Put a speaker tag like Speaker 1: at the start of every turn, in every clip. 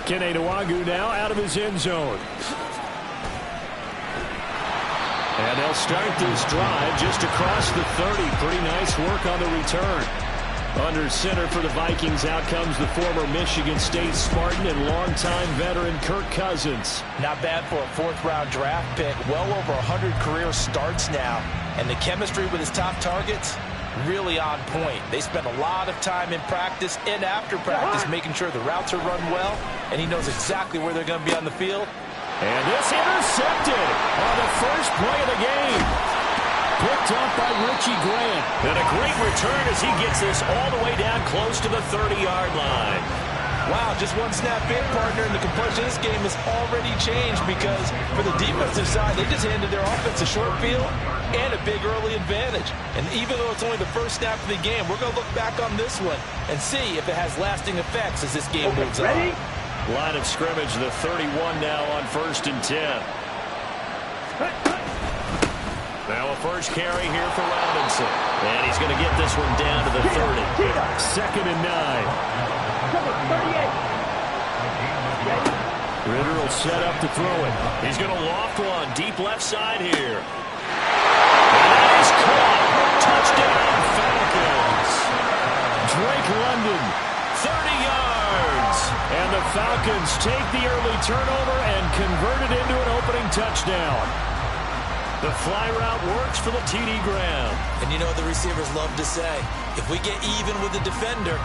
Speaker 1: Kenny now out of his end zone. And they'll start this drive just across the 30. Pretty nice work on the return. Under center for the Vikings, out comes the former Michigan State Spartan and longtime veteran Kirk Cousins.
Speaker 2: Not bad for a fourth-round draft pick. Well over 100 career starts now. And the chemistry with his top targets, really on point. They spend a lot of time in practice and after practice making sure the routes are run well, and he knows exactly where they're going to be on the field.
Speaker 1: And this intercepted on the first play of the game. Picked up by Richie Grant. And a great return as he gets this all the way down close to the 30-yard line.
Speaker 2: Wow, just one snap in, partner, and the complexion of this game has already changed because for the defensive side, they just handed their offense a short field and a big early advantage. And even though it's only the first snap of the game, we're going to look back on this one and see if it has lasting effects as this game moves on.
Speaker 1: Line of scrimmage, the 31 now on 1st and 10. Now a first carry here for Robinson. And he's going to get this one down to the 30. 2nd and 9. Ritter will set up to throw it. He's going to loft one deep left side here. And he's caught. Touchdown Falcons. Drake London, 30 yards. And the Falcons take the early turnover and convert it into an opening touchdown. The fly route works for the TD Graham.
Speaker 2: And you know what the receivers love to say? If we get even with the defender,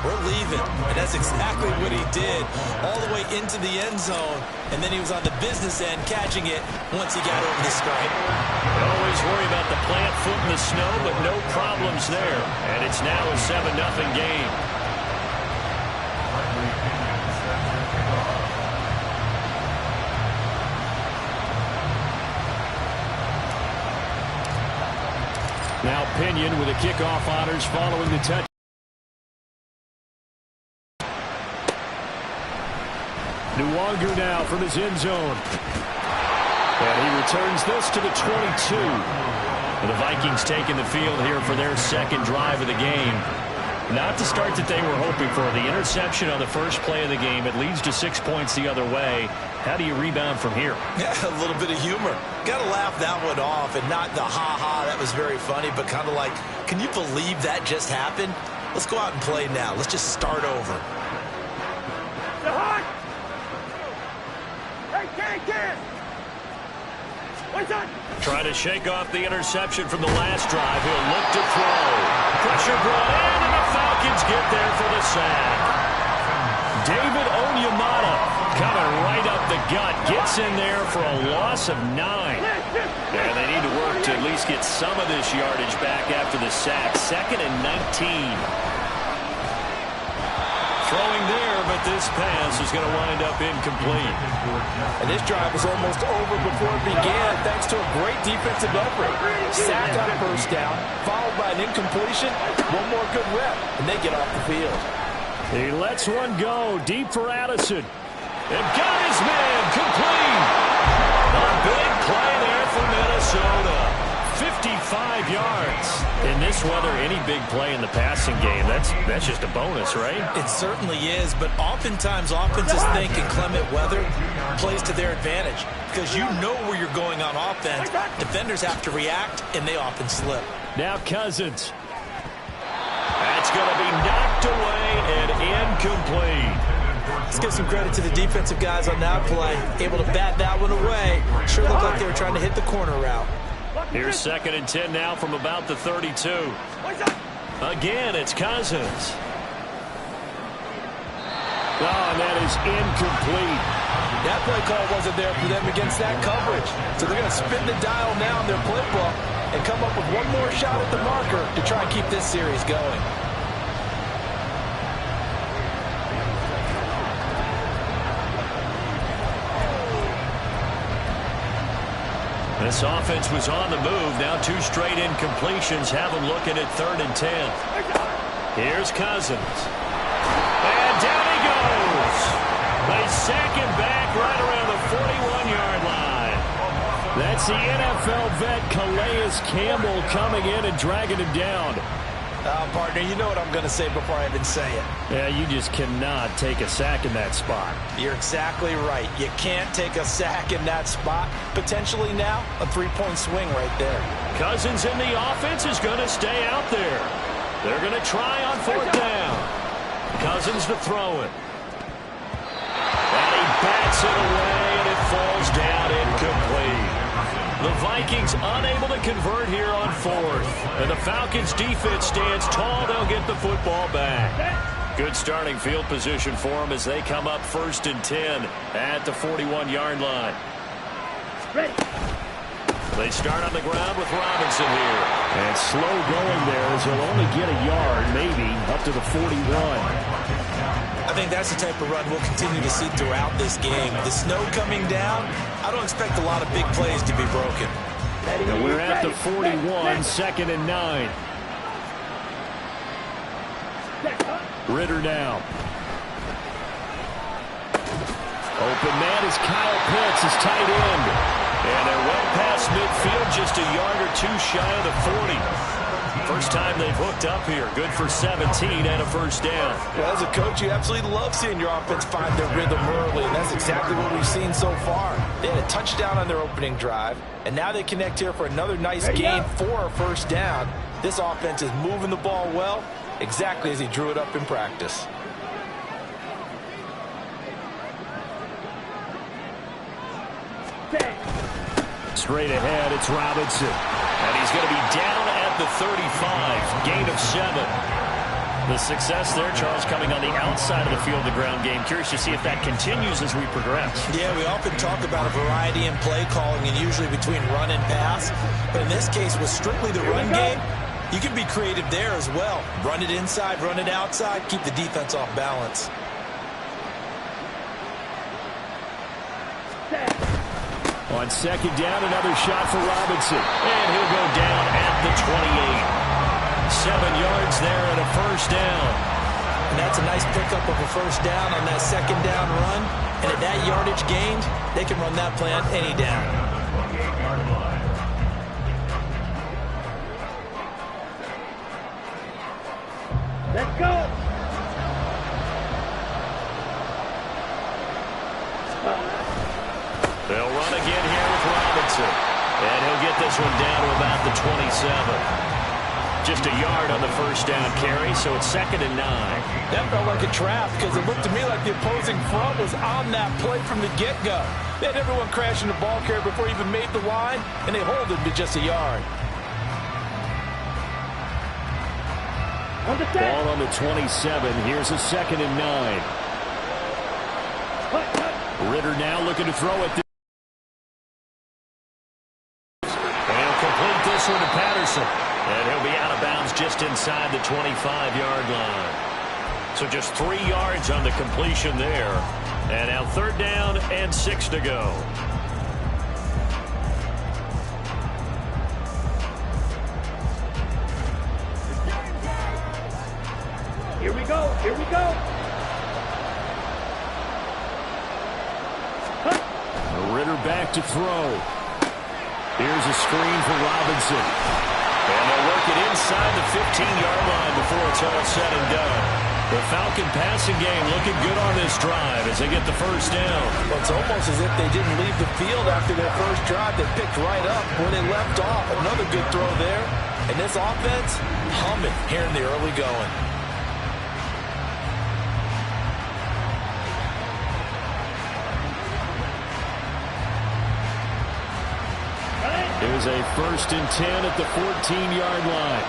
Speaker 2: we're leaving. And that's exactly what he did. All the way into the end zone. And then he was on the business end catching it once he got over the stripe.
Speaker 1: Always worry about the plant foot in the snow, but no problems there. And it's now a 7-0 game. Now Pinion with the kickoff honors following the touch. Nwangu now from his end zone. And he returns this to the 22. And the Vikings taking the field here for their second drive of the game. Not the start that they were hoping for. The interception on the first play of the game. It leads to 6 points the other way. How do you rebound from here?
Speaker 2: Yeah, a little bit of humor. Got to laugh that one off, and not the ha-ha, that was very funny, but kind of like, can you believe that just happened? Let's go out and play now. Let's just start over.
Speaker 1: Trying to shake off the interception from the last drive. He'll look to throw. Pressure brought in, and the Falcons get there for the sack. David Onyemata coming right up the gut. Gets in there for a loss of 9. And they need to work to at least get some of this yardage back after the sack. 2nd and 19. Throwing there, but this pass is going to wind up incomplete.
Speaker 2: And this drive was almost over before it began thanks to a great defensive effort. Sack on first down, followed by an incompletion. One more good rep, and they get off the field.
Speaker 1: He lets one go deep for Addison. And got his man complete. A big play there for Minnesota. 55 yards. In this weather, any big play in the passing game, that's just a bonus, right?
Speaker 2: It certainly is, but oftentimes offenses think in clement weather plays to their advantage because you know where you're going on offense. Defenders have to react, and they often slip.
Speaker 1: Now Cousins. That's going to be knocked away and incomplete.
Speaker 2: Let's give some credit to the defensive guys on that play. Able to bat that one away. Sure looked like they were trying to hit the corner route.
Speaker 1: Here's 2nd and 10 now from about the 32. Again, it's Cousins. Oh, and that is incomplete.
Speaker 2: That play call wasn't there for them against that coverage. So they're going to spin the dial now in their playbook and come up with one more shot at the marker to try and keep this series going.
Speaker 1: This offense was on the move. Now 2 straight incompletions have them looking at 3rd and 10. Here's Cousins. And down he goes. They sack him back right around the 41-yard line. That's the NFL vet Calais Campbell coming in and dragging him down.
Speaker 2: Partner, you know what I'm going to say before I even say it.
Speaker 1: Yeah, you just cannot take a sack in that spot.
Speaker 2: You're exactly right. You can't take a sack in that spot. Potentially now, a three-point swing right there.
Speaker 1: Cousins in the offense is going to stay out there. They're going to try on fourth down. Cousins to throw it. And he bats it away, and it falls down incomplete. The Vikings unable to convert here on fourth. And the Falcons defense stands tall. They'll get the football back. Good starting field position for them as they come up 1st and 10 at the 41-yard line.
Speaker 3: Ready.
Speaker 1: They start on the ground with Robinson here. And slow going there as he'll only get a yard, maybe, up to the 41.
Speaker 2: I think that's the type of run we'll continue to see throughout this game. The snow coming down, I don't expect a lot of big plays to be broken.
Speaker 1: And we're at the 41, 2nd and 9. Ritter now. Open man is Kyle Pitts, his tight end. And they're well past midfield, just a yard or two shy of the 40. First time they've hooked up here. Good for 17 and a first down.
Speaker 2: Well, as a coach, you absolutely love seeing your offense find their rhythm early, and that's exactly what we've seen so far. They had a touchdown on their opening drive, and now they connect here for another nice gain for a first down. This offense is moving the ball well, exactly as he drew it up in practice.
Speaker 1: Straight ahead, it's Robinson. And he's going to be down at the 35. Gain of 7. The success there, Charles, coming on the outside of the field, the ground game. Curious to see if that continues as we progress.
Speaker 2: Yeah, we often talk about a variety in play calling and usually between run and pass. But in this case, with strictly the run game, you can be creative there as well. Run it inside, run it outside, keep the defense off balance.
Speaker 1: On 2nd down, another shot for Robinson. And he'll go down at the 28. 7 yards there and a first down.
Speaker 2: And that's a nice pickup of a first down on that 2nd down run. And at that yardage gained, they can run that play on any down.
Speaker 3: Let's go.
Speaker 1: They'll run again here with Robinson. And he'll get this one down to about the 27. Just a yard on the first down carry, so it's 2nd and 9.
Speaker 2: That felt like a trap because it looked to me like the opposing front was on that play from the get-go. They had everyone crashing the ball carrier before he even made the line, and they hold him to just a yard.
Speaker 1: Ball on the 27. Here's a 2nd and 9. Ritter now looking to throw it. And he'll complete this one to Patterson. And he'll be out of bounds just inside the 25-yard line. So just 3 yards on the completion there. And now 3rd down and 6 to go.
Speaker 3: Here we go. Here we go.
Speaker 1: Ritter back to throw. Here's a screen for Robinson. And they'll work it inside the 15-yard line before it's all said and done. The Falcon passing game looking good on this drive as they get the first down.
Speaker 2: Well, it's almost as if they didn't leave the field after their first drive. They picked right up where they left off. Another good throw there. And this offense humming here in the early going.
Speaker 1: Here's a 1st and 10 at the 14-yard line.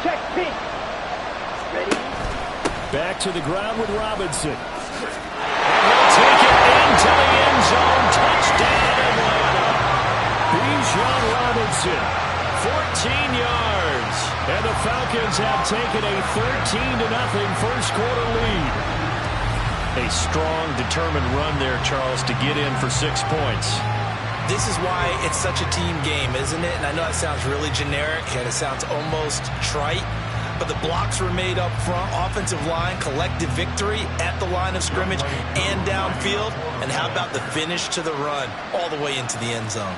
Speaker 3: Check pink. Ready?
Speaker 1: Back to the ground with Robinson. And he'll take it into the end zone. Touchdown, Atlanta. Bijan Robinson, 14 yards. And the Falcons have taken a 13-0 first quarter lead. A strong, determined run there, Charles, to get in for 6 points.
Speaker 2: This is why it's such a team game, isn't it? And I know that sounds really generic and it sounds almost trite, but the blocks were made up front, offensive line, collective victory at the line of scrimmage and downfield. And how about the finish to the run all the way into the end zone?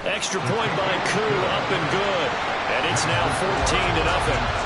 Speaker 1: Extra point by Koo, up and good. And it's now 14-0.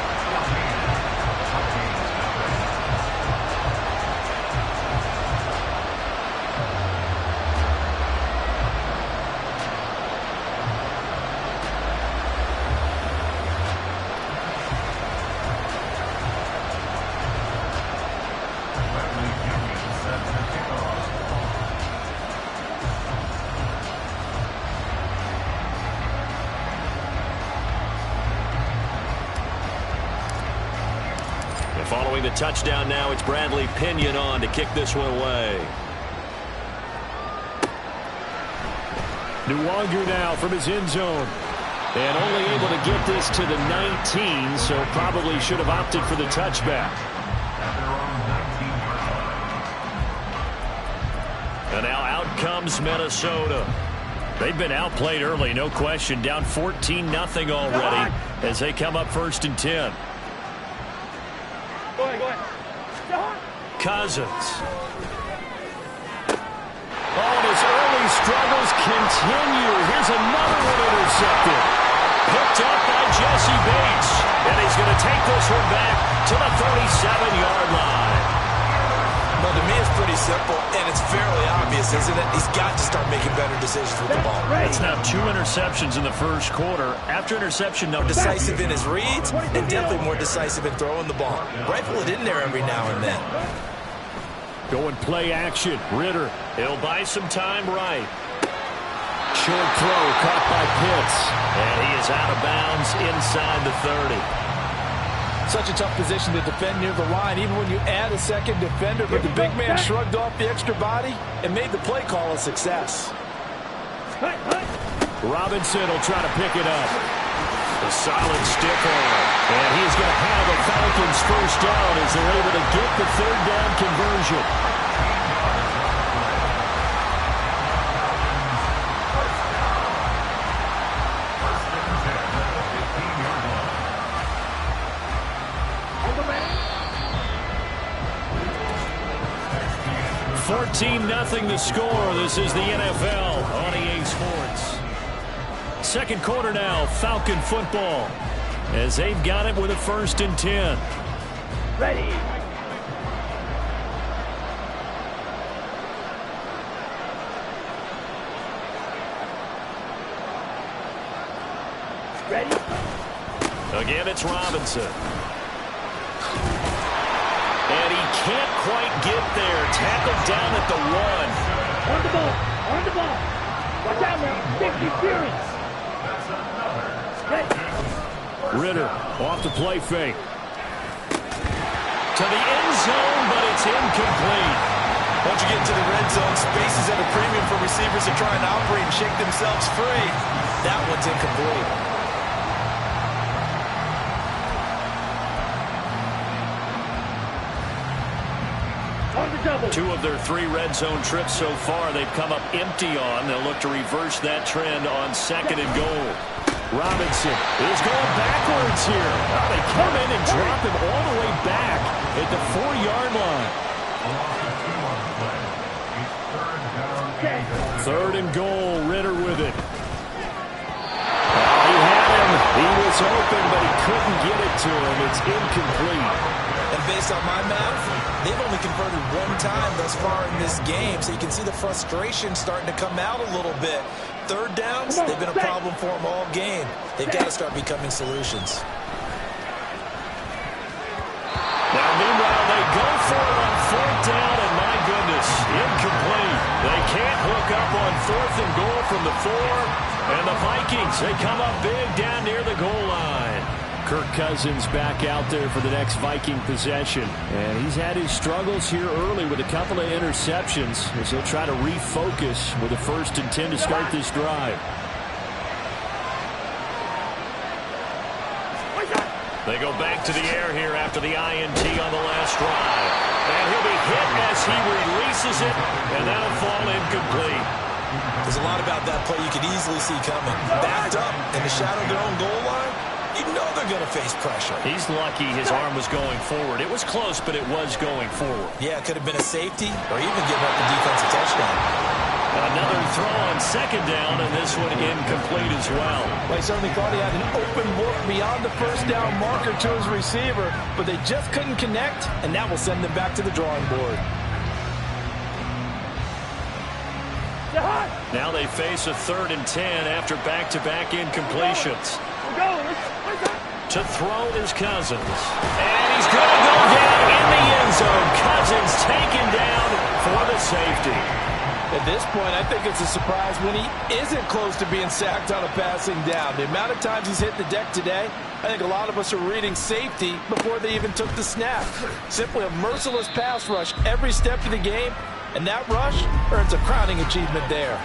Speaker 1: Following the touchdown now, it's Bradley Pinion on to kick this one away. Nwangu now from his end zone. And only able to get this to the 19, so probably should have opted for the touchback. And now out comes Minnesota. They've been outplayed early, no question. Down 14-0 already as they come up 1st and 10.
Speaker 3: Go ahead.
Speaker 1: Cousins. Oh, and his early struggles continue. Here's another one intercepted. Picked up by Jesse Bates. And he's going to take this one back to the 37-yard line.
Speaker 2: Well, to me, it's pretty simple, and it's fairly obvious, isn't it? He's got to start making better decisions with the ball.
Speaker 1: It's now 2 interceptions in the first quarter. After interception number
Speaker 2: Decisive in his reads, and definitely more decisive in throwing the ball. Rifle it in there every now and then.
Speaker 1: Going play action. Ritter. He'll buy some time right. Short throw caught by Pitts. And he is out of bounds inside the 30.
Speaker 2: Such a tough position to defend near the line, even when you add a second defender. But the big man shrugged off the extra body and made the play call a success.
Speaker 1: Robinson will try to pick it up. A solid stiff arm. And he's going to have a Falcons first down as they're able to get the 3rd down conversion. Nothing the score. This is the NFL on EA Sports. Second quarter now, Falcon football, as they've got it with a 1st and 10.
Speaker 3: Ready.
Speaker 1: Again, it's Robinson. And he can't quite get there. Tackled down at the 1.
Speaker 3: On the ball. Watch out now. 50 Fury.
Speaker 1: Ritter off the play fake. To the end zone, but it's incomplete.
Speaker 2: Once you get into the red zone, space is at a premium for receivers to try and operate and shake themselves free. That one's incomplete.
Speaker 1: 2 of their 3 red zone trips so far they've come up empty on. They'll look to reverse that trend on 2nd and goal. Robinson is going backwards here. They come in and drop him all the way back at the 4-yard line. 3rd and goal, Ritter with it. He had him. He was open, but he couldn't get it to him. It's incomplete.
Speaker 2: And based on my math, they've only converted 1 time thus far in this game, so you can see the frustration starting to come out a little bit. 3rd downs, they've been a problem for them all game. They've got to start becoming solutions.
Speaker 1: Now, meanwhile, they go for it on 4th down, and my goodness, incomplete. They can't hook up on 4th and goal from the 4, and the Vikings, they come up big down near the goal line. Kirk Cousins back out there for the next Viking possession. And he's had his struggles here early with a couple of interceptions as he'll try to refocus with a 1st and 10 to start this drive. They go back to the air here after the INT on the last drive. And he'll be hit as he releases it, and that'll fall incomplete.
Speaker 2: There's a lot about that play you could easily see coming. Backed up in the shadow of their own goal line, you know they're going to face pressure.
Speaker 1: He's lucky his arm was going forward. It was close, but it was going forward.
Speaker 2: Yeah, it could have been a safety or even giving up a defensive touchdown.
Speaker 1: Another throw on second down, and this one incomplete as well.
Speaker 2: Well, he certainly thought he had an open look beyond the first down marker to his receiver, but they just couldn't connect, and that will send them back to the drawing board.
Speaker 1: Now they face a 3rd and 10 after back-to-back incompletions. To throw is Cousins. And he's going to go down in the end zone. Cousins taken down for the safety.
Speaker 2: At this point, I think it's a surprise when he isn't close to being sacked on a passing down. The amount of times he's hit the deck today, I think a lot of us are reading safety before they even took the snap. Simply a merciless pass rush every step of the game, and that rush earns a crowning achievement there.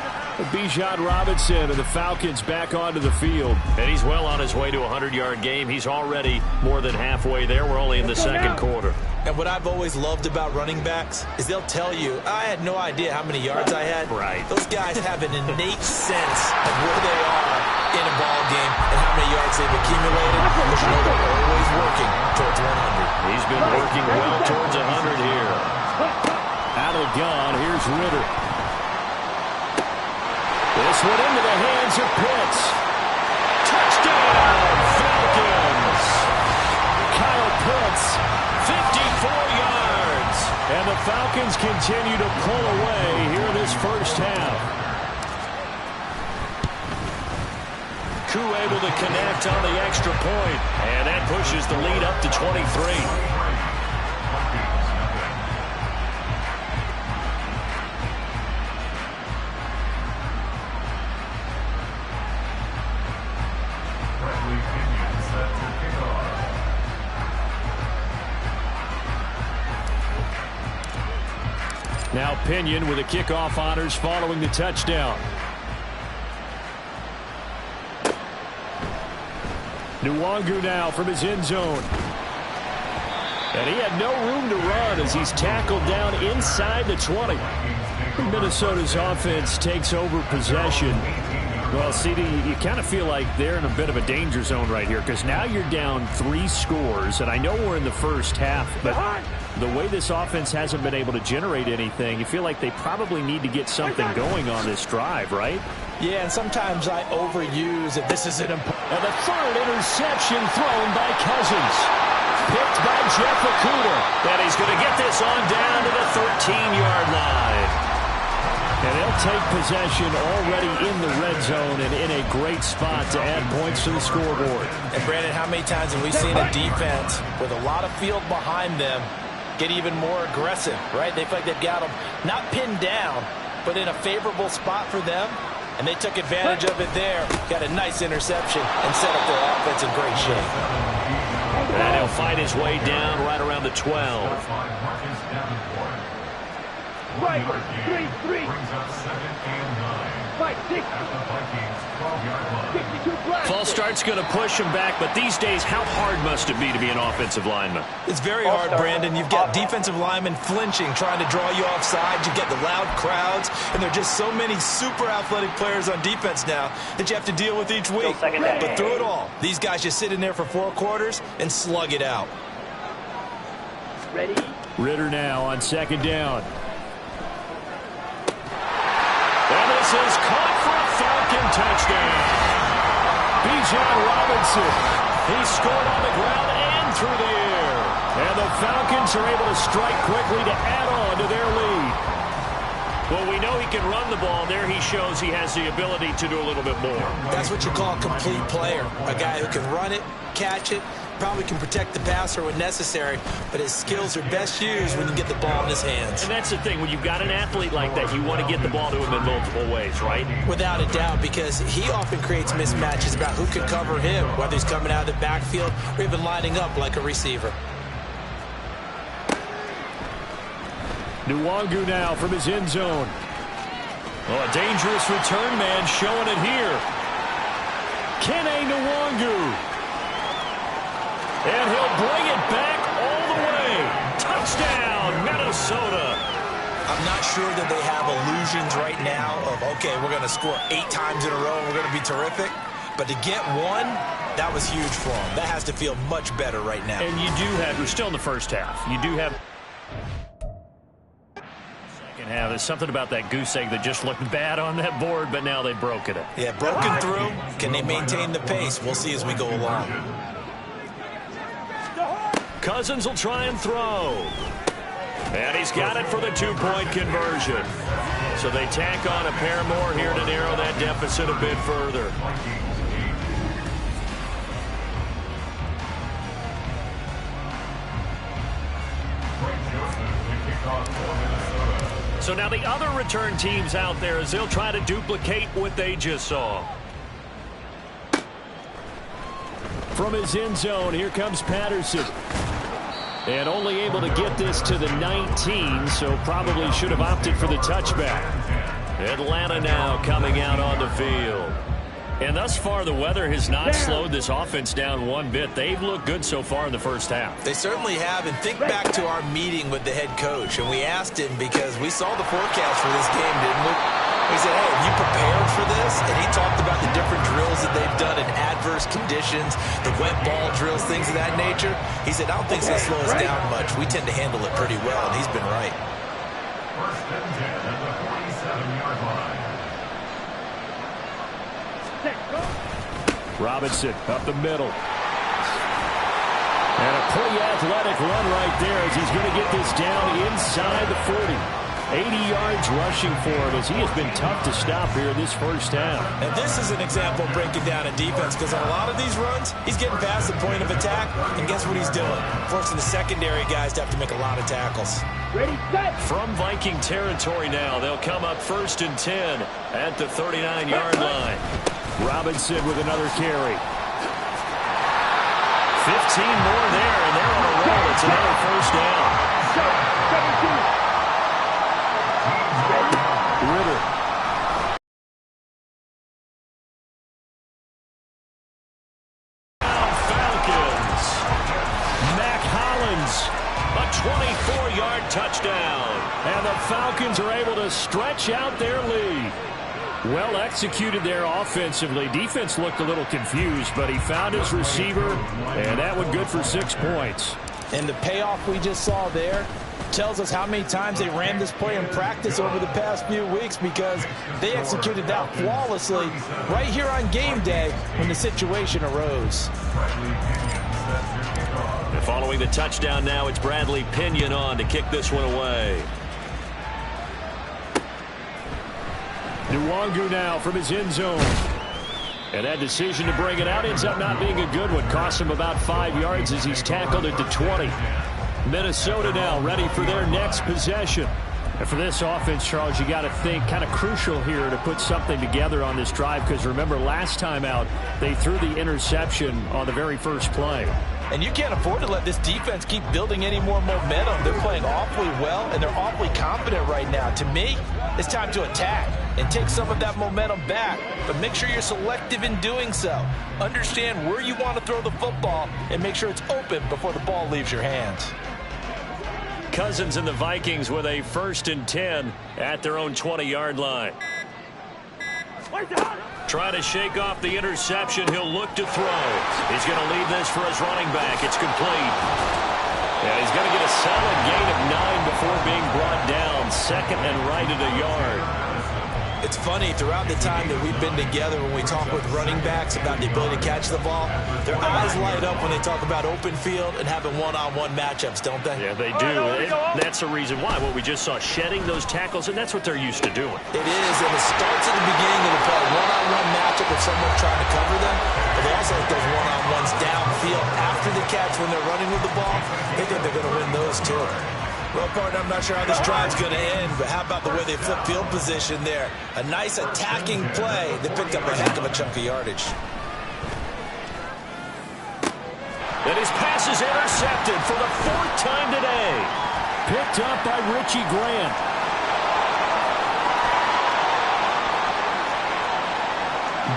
Speaker 1: Bijan Robinson of the Falcons back onto the field. And he's well on his way to a 100-yard game. He's already more than halfway there. We're only in the second quarter.
Speaker 2: And what I've always loved about running backs is they'll tell you, I had no idea how many yards I had.
Speaker 1: Right.
Speaker 2: Those guys have an innate sense of where they are in a ball game and how many yards they've accumulated. Because you know they're always working towards 100.
Speaker 1: He's been working well towards 100 here. Out of the gun, here's Ritter. This one into the hands of Pitts. Touchdown, Falcons! Kyle Pitts, 54 yards. And the Falcons continue to pull away here in this first half. Koo able to connect on the extra point. And that pushes the lead up to 23. Now Pinion with the kickoff honors following the touchdown. Nwangu now from his end zone. And he had no room to run as he's tackled down inside the 20. Minnesota's offense takes over possession. Well, CD, you kind of feel like they're in a bit of a danger zone right here because now you're down 3 scores, and I know we're in the first half, but the way this offense hasn't been able to generate anything, you feel like they probably need to get something going on this drive, right?
Speaker 2: Yeah, and sometimes I overuse it. This is an important.
Speaker 1: And the 3rd interception thrown by Cousins. Picked by Jeff Okudah. And he's going to get this on down to the 13-yard line. And they'll take possession already in the red zone and in a great spot to add points to the scoreboard.
Speaker 2: And Brandon, how many times have we seen a defense with a lot of field behind them get even more aggressive, right? They feel like they've got them not pinned down, but in a favorable spot for them. And they took advantage of it there. Got a nice interception and set up their offense in great shape.
Speaker 1: And he'll fight his way down right around the 12.
Speaker 3: Right, 3-3. 5-6. 52 blocks.
Speaker 1: False start's going to push him back, but these days, how hard must it be to be an offensive lineman?
Speaker 2: It's very hard, Brandon. You've got defensive linemen flinching, trying to draw you offside. You get the loud crowds, and there are just so many super athletic players on defense now that you have to deal with each week. But through it all, these guys just sit in there for 4 quarters and slug it out.
Speaker 3: Ready?
Speaker 1: Ritter now on second down. And this is caught for a Falcon touchdown. Bijan Robinson. He scored on the ground and through the air. And the Falcons are able to strike quickly to add on to their lead. Well, we know he can run the ball. There he shows he has the ability to do a little bit more.
Speaker 2: That's what you call a complete player. A guy who can run it, catch it, probably can protect the passer when necessary, but his skills are best used when you get the ball in his hands.
Speaker 1: And that's the thing. When you've got an athlete like that, you want to get the ball to him in multiple ways, right?
Speaker 2: Without a doubt, because he often creates mismatches about who can cover him, whether he's coming out of the backfield or even lining up like a receiver.
Speaker 1: Nwangu now from his end zone. Well, a dangerous return man showing it here. Kene Nwangu. And he'll bring it back all the way. Touchdown, Minnesota.
Speaker 2: I'm not sure that they have illusions right now of, okay, we're going to score 8 times in a row and we're going to be terrific. But to get one, that was huge for them. That has to feel much better right now.
Speaker 1: And you do have, we're still in the first half. You do have second half. There's something about that goose egg that just looked bad on that board, but now they've broken it.
Speaker 2: Yeah, broken through. Can they maintain the pace? We'll see as we go along.
Speaker 1: Cousins will try and throw. And he's got it for the 2-point conversion. So they tack on a pair more here to narrow that deficit a bit further. So now the other return teams out there as they'll try to duplicate what they just saw. From his end zone, here comes Patterson. And only able to get this to the 19, so probably should have opted for the touchback. Atlanta now coming out on the field. And thus far, the weather has not slowed this offense down one bit. They've looked good so far in the first half.
Speaker 2: They certainly have. And think back to our meeting with the head coach. And we asked him because we saw the forecast for this game, didn't we? We said, hey, have you prepared for this? And he talked about the different drills that they've done in adverse conditions, the wet ball drills, things of that nature. He said, I don't think it's going to slow us down much. We tend to handle it pretty well, and he's been right.
Speaker 4: First and 10 at the 27-yard line.
Speaker 1: Robinson up the middle. And a pretty athletic run right there as he's going to get this down inside the 40. 80 yards rushing for him as he has been tough to stop here in this first half.
Speaker 2: And this is an example of breaking down a defense because on a lot of these runs, he's getting past the point of attack, and guess what he's doing? Forcing the secondary guys to have to make a lot of tackles.
Speaker 3: Ready, set.
Speaker 1: From Viking territory now, they'll come up 1st and 10 at the 39-yard line. Robinson with another carry. 15 more there, and they're on a roll. It's another first down.
Speaker 3: 17.
Speaker 1: Ritter. Falcons. Mac Hollins. A 24-yard touchdown. And the Falcons are able to stretch out their lead. Well executed there offensively. Defense looked a little confused, but he found his receiver, and that one good for 6 points.
Speaker 2: And the payoff we just saw there tells us how many times they ran this play in practice over the past few weeks because they executed that flawlessly right here on game day when the situation arose.
Speaker 1: And following the touchdown now, it's Bradley Pinion on to kick this one away. Nwangu now from his end zone. And that decision to bring it out ends up not being a good one. Cost him about 5 yards as he's tackled at the 20. Minnesota now ready for their next possession. And for this offense, Charles, you got to think kind of crucial here to put something together on this drive because remember last time out they threw the interception on the very first play.
Speaker 2: And you can't afford to let this defense keep building any more momentum. They're playing awfully well, and they're awfully confident right now. To me, it's time to attack and take some of that momentum back. But make sure you're selective in doing so. Understand where you want to throw the football and make sure it's open before the ball leaves your hands.
Speaker 1: Cousins and the Vikings with a 1st and 10 at their own 20-yard line. Trying to shake off the interception. He'll look to throw. He's going to leave this for his running back. It's complete. Yeah, he's going to get a solid gain of 9 before being brought down. 2nd and right at a yard.
Speaker 2: It's funny, throughout the time that we've been together when we talk with running backs about the ability to catch the ball, their eyes light up when they talk about open field and having one-on-one matchups, don't they?
Speaker 1: Yeah, they do. And that's the reason why. What we just saw, shedding those tackles, and that's what they're used to doing.
Speaker 2: It is, and it starts at the beginning of the play. One-on-one matchup if someone's trying to cover them, but they also like those one-on-ones downfield after the catch when they're running with the ball. They think they're going to win those too. Well, partner, I'm not sure how this drive's going to end, but how about the way they flip field position there? A nice attacking play that picked up a heck of a chunk of yardage.
Speaker 1: And his pass is intercepted for the 4th time today. Picked up by Richie Grant.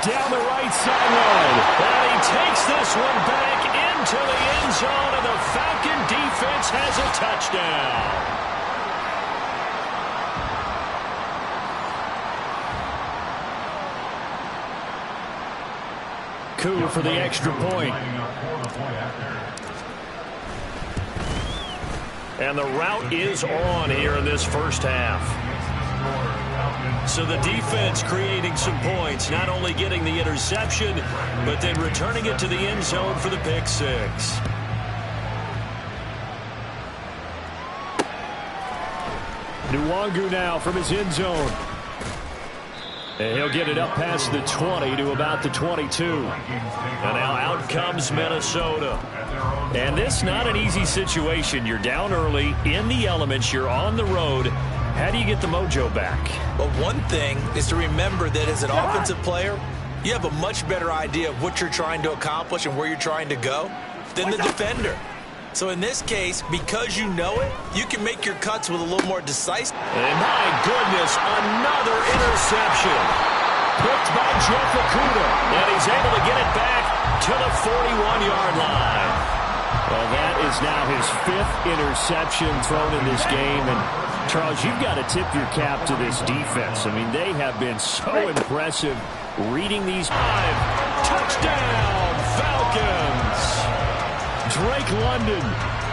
Speaker 1: Down the right sideline. And he takes this one back in into the end zone, and the Falcon defense has a touchdown. Koo for the extra point. And the route is on here in this first half. So the defense creating some points, not only getting the interception, but then returning it to the end zone for the pick six. Nwangu now from his end zone. And he'll get it up past the 20 to about the 22. And now out comes Minnesota. And this not an easy situation. You're down early, in the elements, you're on the road. How do you get the mojo back?
Speaker 2: Well, one thing is to remember that as an offensive player, you have a much better idea of what you're trying to accomplish and where you're trying to go than the defender. So in this case, because you know it, you can make your cuts with a little more decisive.
Speaker 1: And my goodness, another interception. Picked by Jeff Okudah. And he's able to get it back to the 41-yard line. Well, that is now his 5th interception thrown in this game. And, Charles, you've got to tip your cap to this defense. I mean, they have been so impressive reading these. Touchdown, Falcons! Drake London,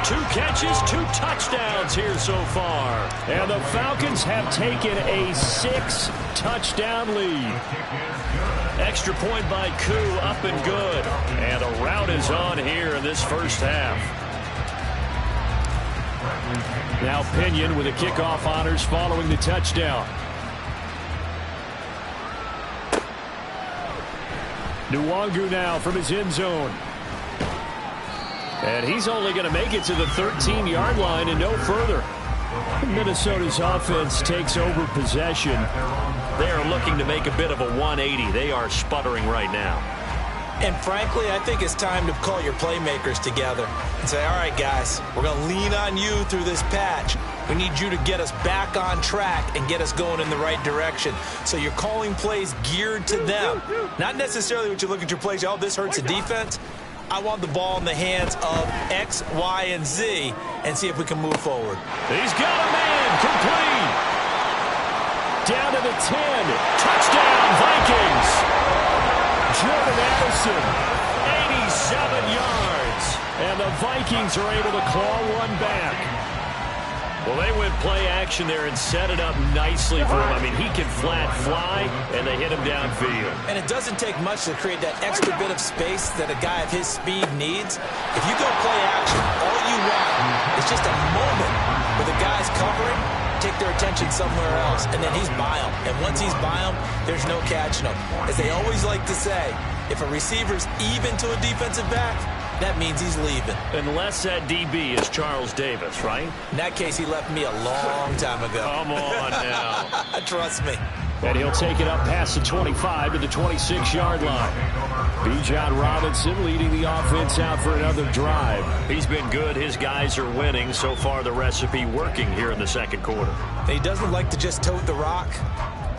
Speaker 1: 2 catches, 2 touchdowns here so far. And the Falcons have taken a 6-touchdown lead. Extra point by Koo, up and good. And the route is on here in this first half. Now Pinion with the kickoff honors following the touchdown. Nwangu now from his end zone. And he's only going to make it to the 13-yard line and no further. Minnesota's offense takes over possession. They are looking to make a bit of a 180. They are sputtering right now.
Speaker 2: And frankly, I think it's time to call your playmakers together and say, all right, guys, we're going to lean on you through this patch. We need you to get us back on track and get us going in the right direction. So you're calling plays geared to them. Not necessarily what you look at your plays, oh, this hurts the defense. I want the ball in the hands of X, Y, and Z and see if we can move forward.
Speaker 1: He's got a man complete. Down to the 10. Touchdown, Vikings. Jordan Addison, 87 yards. And the Vikings are able to claw one back. Well, they went play action there and set it up nicely for him. I mean, he can flat fly, and they hit him downfield.
Speaker 2: And it doesn't take much to create that extra bit of space that a guy of his speed needs. If you go play action, all you want is just a moment where the guy's covering, take their attention somewhere else, and then he's by him. And once he's by him, there's no catching him. As they always like to say, if a receiver's even to a defensive back, that means he's leaving.
Speaker 1: Unless that DB is Charles Davis, right?
Speaker 2: In that case, he left me a long time ago.
Speaker 1: Come on now.
Speaker 2: Trust me.
Speaker 1: And he'll take it up past the 25 to the 26-yard line. Bijan Robinson leading the offense out for another drive. He's been good. His guys are winning. So far, the recipe working here in the second quarter.
Speaker 2: He doesn't like to just tote the rock.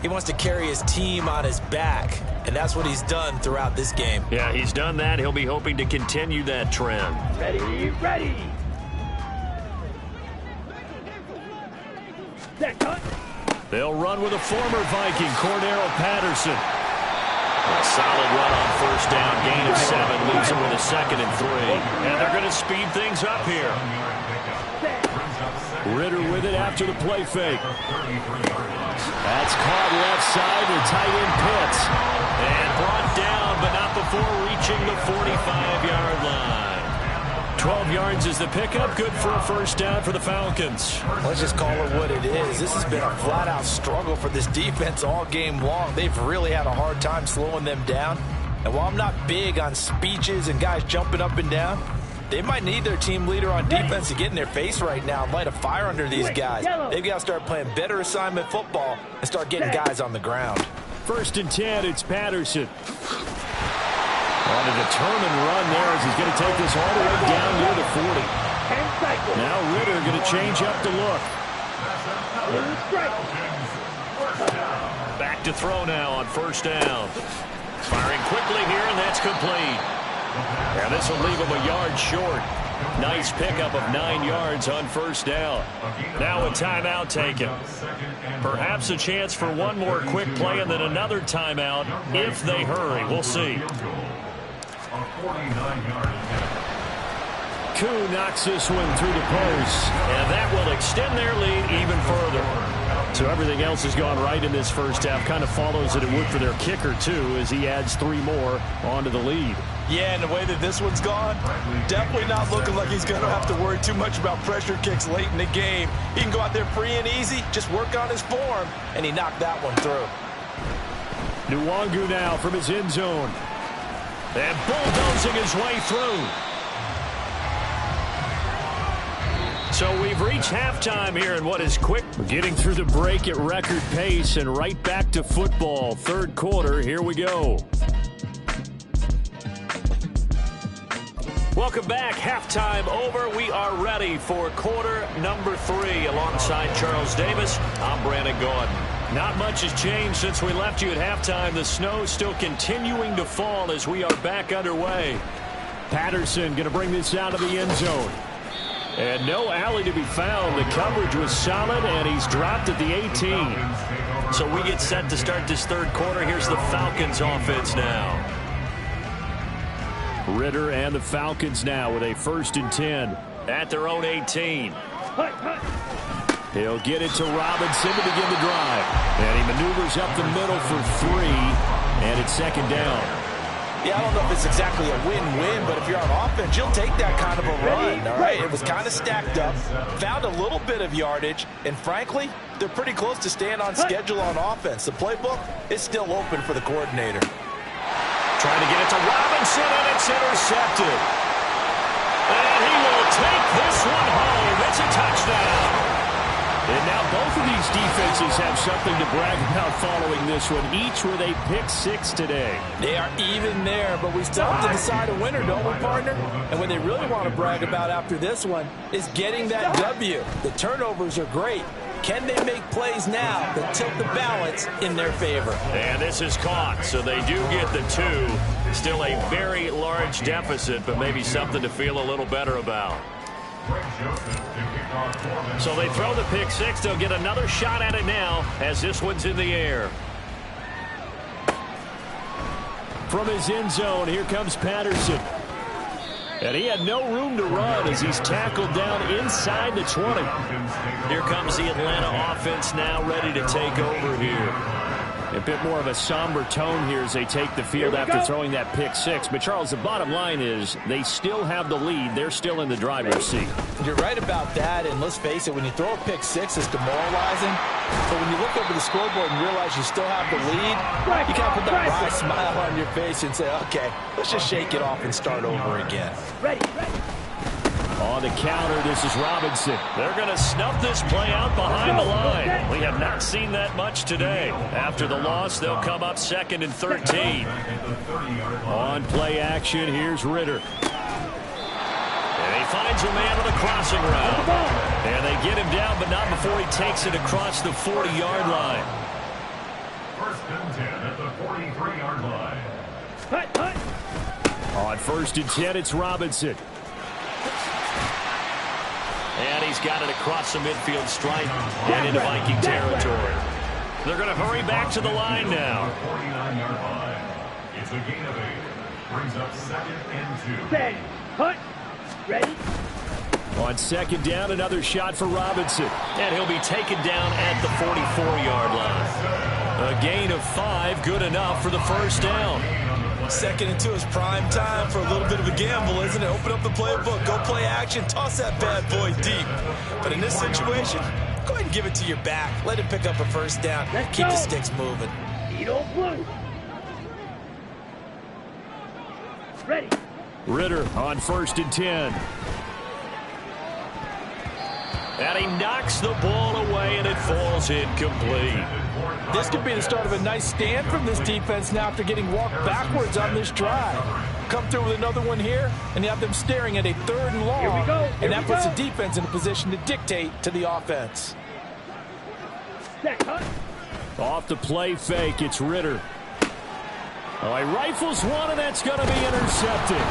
Speaker 2: He wants to carry his team on his back, and that's what he's done throughout this game.
Speaker 1: Yeah, he's done that. He'll be hoping to continue that trend.
Speaker 3: Ready, ready.
Speaker 1: They'll run with a former Viking, Cordero Patterson. A solid run on first down, gain of 7, leaves him with a 2nd and 3. And they're going to speed things up here. Ritter with it after the play fake. That's caught left side to tight end Pitts. And brought down, but not before reaching the 45-yard line. 12 yards is the pickup. Good for a first down for the Falcons.
Speaker 2: Let's just call it what it is. This has been a flat-out struggle for this defense all game long. They've really had a hard time slowing them down. And while I'm not big on speeches and guys jumping up and down, they might need their team leader on defense to get in their face right now and light a fire under these guys. They've got to start playing better assignment football and start getting guys on the ground.
Speaker 1: 1st and 10, it's Patterson. On a determined run there as he's going to take this all the way down near the 40. Now Ritter going to change up the look. Back to throw now on first down. Firing quickly here, and that's complete. And this will leave him a yard short. Nice pickup of 9 yards on first down. Now a timeout taken. Perhaps a chance for one more quick play and then another timeout if they hurry. We'll see. Koo knocks this one through the post, and that will extend their lead even further. So everything else has gone right in this first half. Kind of follows that it would for their kicker, too, as he adds 3 more onto the lead.
Speaker 2: Yeah, and the way that this one's gone, definitely not looking like he's going to have to worry too much about pressure kicks late in the game. He can go out there free and easy, just work on his form, and he knocked that one through.
Speaker 1: Nwangu now from his end zone. And bulldozing his way through. So we've reached halftime here in what is quick. We're getting through the break at record pace and right back to football. Third quarter, here we go. Welcome back. Halftime over. We are ready for quarter number 3. Alongside Charles Davis, I'm Brandon Gordon. Not much has changed since we left you at halftime. The snow still continuing to fall as we are back underway. Patterson going to bring this out of the end zone. And no alley to be found. The coverage was solid, and he's dropped at the 18. So we get set to start this third quarter. Here's the Falcons offense now. Ritter and the Falcons now with a 1st and 10 at their own 18. He'll get it to Robinson to begin the drive. And he maneuvers up the middle for 3, and it's 2nd down.
Speaker 2: Yeah, I don't know if it's exactly a win-win, but if you're on offense, you'll take that kind of a run, all right? It was kind of stacked up, found a little bit of yardage, and frankly, they're pretty close to staying on schedule on offense. The playbook is still open for the coordinator.
Speaker 1: Trying to get it to Robinson, and it's intercepted. And he will take this one home. It's a touchdown. And now both of these defenses have something to brag about following this one, each with a pick 6 today.
Speaker 2: They are even there, but we still have to decide a winner, don't we, partner? And what they really want to brag about after this one is getting that W. The turnovers are great. Can they make plays now that tilt the balance in their favor?
Speaker 1: And this is caught, so they do get the 2. Still a very large deficit, but maybe something to feel a little better about. So they throw the pick 6. They'll get another shot at it now as this one's in the air. From his end zone, here comes Patterson. And he had no room to run as he's tackled down inside the 20. Here comes the Atlanta offense now ready to take over here. A bit more of a somber tone here as they take the field after throwing that pick 6. But, Charles, the bottom line is they still have the lead. They're still in the driver's seat.
Speaker 2: You're right about that, and let's face it, when you throw a pick 6, it's demoralizing. But when you look over the scoreboard and realize you still have the lead, you kind of put that wry smile on your face and say, okay, let's just shake it off and start over again.
Speaker 3: Ready.
Speaker 1: On the counter, this is Robinson. They're going to snuff this play out behind the line. We have not seen that much today. After the loss, they'll come up 2nd and 13. On play action, here's Ritter. And he finds a man on the crossing route. And they get him down, but not before he takes it across the 40-yard line.
Speaker 4: 1st and 10 at the 43-yard line.
Speaker 1: On 1st and 10, it's Robinson. And he's got it across the midfield stripe and into Viking territory. They're going to hurry back to the line now.
Speaker 4: 49-yard line. It's a gain of 8. Brings up 2nd and 2.
Speaker 3: Set. Hunt. Ready.
Speaker 1: On 2nd down, another shot for Robinson. And he'll be taken down at the 44-yard line. A gain of 5, good enough for the 1st down.
Speaker 2: 2nd and 2 is prime time for a little bit of a gamble, isn't it? Open up the playbook, go play action, toss that bad boy deep. But in this situation, go ahead and give it to your back. Let him pick up a 1st down. Keep the sticks moving.
Speaker 3: Edo blue. Ready.
Speaker 1: Ritter on 1st and 10. And he knocks the ball away, and it falls incomplete.
Speaker 2: This could be the start of a nice stand from this defense now after getting walked backwards on this drive. Come through with another one here, and you have them staring at a 3rd and long.
Speaker 3: Here we go.
Speaker 2: And that puts the defense in a position to dictate to the offense.
Speaker 3: Set. Hunt.
Speaker 1: Off the play fake, it's Ritter. Oh, he rifles one, and that's going to be intercepted.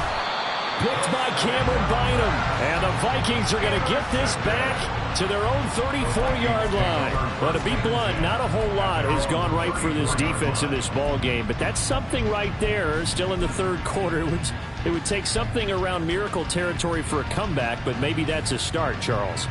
Speaker 1: Picked by Cameron Bynum. And the Vikings are going to get this back to their own 34-yard line. But to be blunt, not a whole lot has gone right for this defense in this ball game. But that's something right there. Still in the third quarter. It would take something around miracle territory for a comeback, but maybe that's a start, Charles.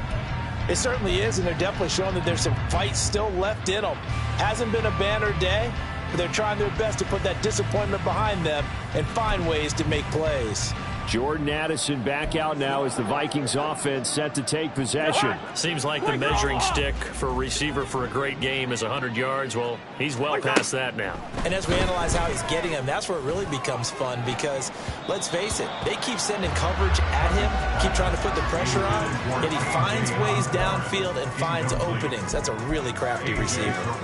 Speaker 2: It certainly is, and they're definitely showing that there's some fight still left in them. Hasn't been a banner day, but they're trying their best to put that disappointment behind them and find ways to make plays.
Speaker 1: Jordan Addison back out now as the Vikings offense set to take possession.
Speaker 5: Seems like the measuring stick for a receiver for a great game is 100 yards. Well, he's well past that now.
Speaker 2: And as we analyze how he's getting them, that's where it really becomes fun because, let's face it, they keep sending coverage at him, keep trying to put the pressure on, and he finds ways downfield and finds openings. That's a really crafty receiver.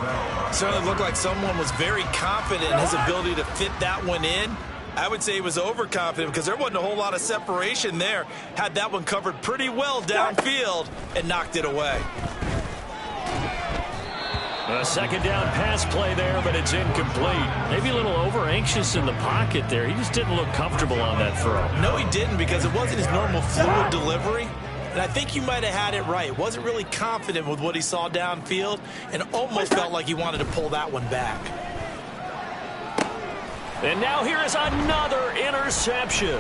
Speaker 2: Certainly looked like someone was very confident in his ability to fit that one in. I would say he was overconfident because there wasn't a whole lot of separation there. Had that one covered pretty well downfield and knocked it away.
Speaker 1: A second down pass play there, but it's incomplete. Maybe a little over-anxious in the pocket there. He just didn't look comfortable on that throw.
Speaker 2: No, he didn't because it wasn't his normal fluid delivery. And I think you might have had it right. Wasn't really confident with what he saw downfield and almost felt like he wanted to pull that one back.
Speaker 1: And now here is another interception.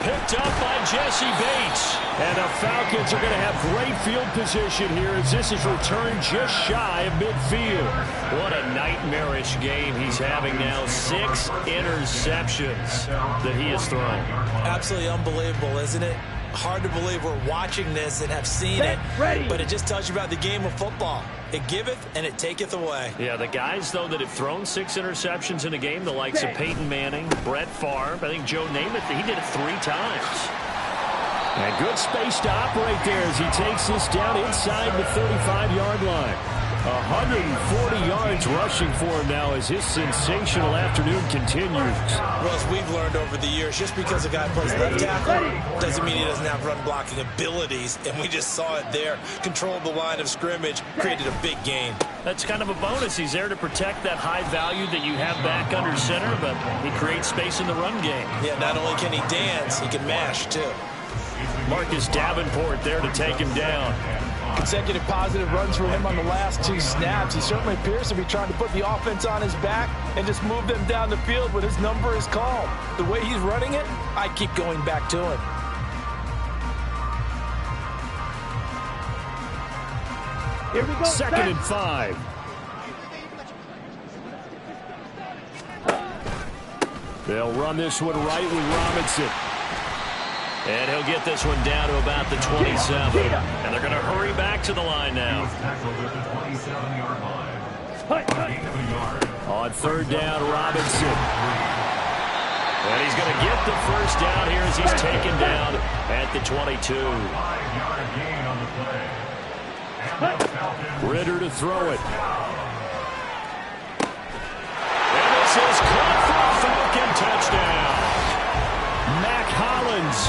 Speaker 1: Picked up by Jesse Bates. And the Falcons are going to have great field position here as this is returned just shy of midfield. What a nightmarish game he's having now. 6 interceptions that he has thrown.
Speaker 2: Absolutely unbelievable, isn't it? Hard to believe we're watching this and have seen it, but it just tells you about the game of football. It giveth and it taketh away.
Speaker 1: Yeah, the guys, though, that have thrown 6 interceptions in a game, the likes of Peyton Manning, Brett Favre, I think Joe Namath, he did it 3 times. And good space to operate there as he takes this down inside the 35-yard line. 140 yards rushing for him now as his sensational afternoon continues.
Speaker 2: Well, as we've learned over the years, just because a guy plays left tackle doesn't mean he doesn't have run-blocking abilities, and we just saw it there. Controlled the line of scrimmage, created a big gain.
Speaker 1: That's kind of a bonus. He's there to protect that high value that you have back under center, but he creates space in the run game.
Speaker 2: Yeah, not only can he dance, he can mash, too.
Speaker 1: Marcus Davenport there to take him down.
Speaker 2: Consecutive positive runs for him on the last 2 snaps. He certainly appears to be trying to put the offense on his back and just move them down the field when his number is called. The way he's running it, I keep going back to him.
Speaker 3: Here we go.
Speaker 1: 2nd and 5. They'll run this one right with Robinson. And he'll get this one down to about the 27. And they're going to hurry back to the line now. On 3rd down, Robinson. And he's going to get the first down here as he's taken down at the 22. Ritter to throw it. And this is caught for a Falcon touchdown. Mac Hollins,